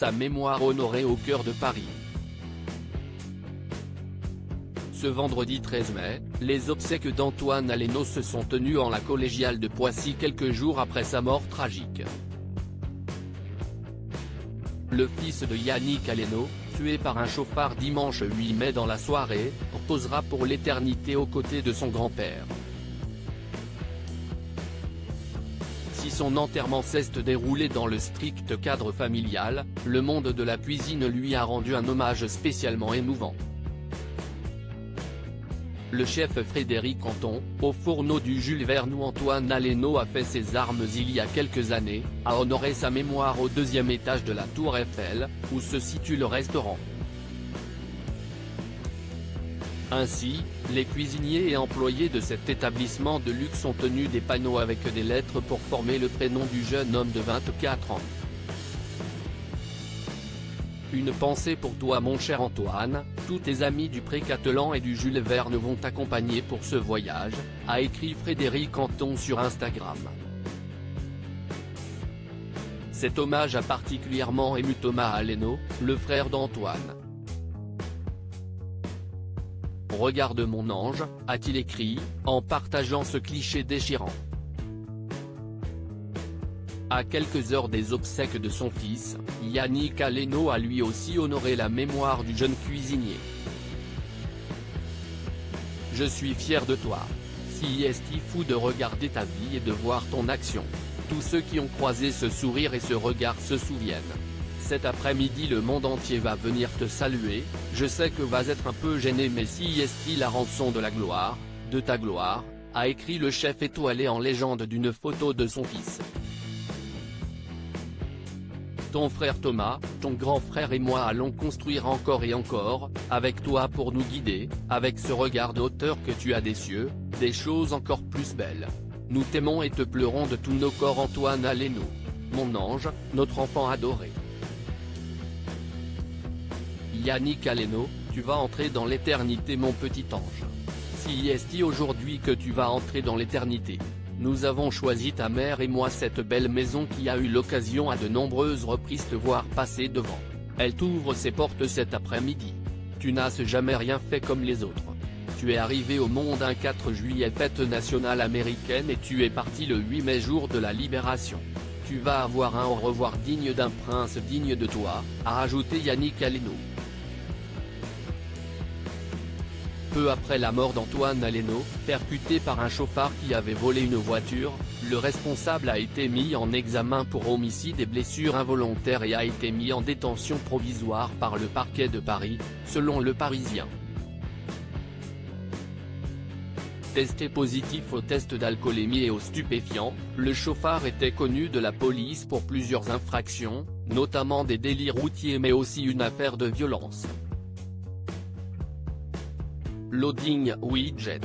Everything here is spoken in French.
sa mémoire honorée au cœur de Paris. Ce vendredi 13 mai, les obsèques d'Antoine Aleno se sont tenues en la collégiale de Poissy quelques jours après sa mort tragique. Le fils de Yannick Aleno, tué par un chauffard dimanche 8 mai dans la soirée, reposera pour l'éternité aux côtés de son grand-père. Si son enterrement s'est déroulé dans le strict cadre familial, le monde de la cuisine lui a rendu un hommage spécialement émouvant. Le chef Frédéric Anton, au fourneau du Jules Verne où Antoine Aleno a fait ses armes il y a quelques années, a honoré sa mémoire au 2e étage de la Tour Eiffel, où se situe le restaurant. Ainsi, les cuisiniers et employés de cet établissement de luxe ont tenu des panneaux avec des lettres pour former le prénom du jeune homme de 24 ans. Une pensée pour toi mon cher Antoine, tous tes amis du Pré-Catelan et du Jules Verne vont t'accompagner pour ce voyage, a écrit Frédéric Anton sur Instagram. Cet hommage a particulièrement ému Thomas Aleno, le frère d'Antoine. Regarde mon ange, a-t-il écrit, en partageant ce cliché déchirant. À quelques heures des obsèques de son fils, Yannick Aleno a lui aussi honoré la mémoire du jeune cuisinier. Je suis fier de toi. Si est fou de regarder ta vie et de voir ton action. Tous ceux qui ont croisé ce sourire et ce regard se souviennent. Cet après-midi le monde entier va venir te saluer, je sais que vas être un peu gêné mais si est la rançon de la gloire, de ta gloire, a écrit le chef étoilé en légende d'une photo de son fils. Ton frère Thomas, ton grand frère et moi allons construire encore et encore, avec toi pour nous guider, avec ce regard de hauteur que tu as des cieux, des choses encore plus belles. Nous t'aimons et te pleurons de tous nos corps Antoine Aleno. Mon ange, notre enfant adoré. Yannick Aleno, tu vas entrer dans l'éternité mon petit ange. Si est aujourd'hui que tu vas entrer dans l'éternité. Nous avons choisi ta mère et moi cette belle maison qui a eu l'occasion à de nombreuses reprises te voir passer devant. Elle t'ouvre ses portes cet après-midi. Tu n'as jamais rien fait comme les autres. Tu es arrivé au monde un 4 juillet fête nationale américaine et tu es parti le 8 mai jour de la libération. Tu vas avoir un au revoir digne d'un prince digne de toi, a rajouté Yannick Aleno. Peu après la mort d'Antoine Aleno, percuté par un chauffard qui avait volé une voiture, le responsable a été mis en examen pour homicide et blessures involontaires et a été mis en détention provisoire par le parquet de Paris, selon Le Parisien. Testé positif au test d'alcoolémie et aux stupéfiants, le chauffard était connu de la police pour plusieurs infractions, notamment des délits routiers mais aussi une affaire de violence. Loading Widget.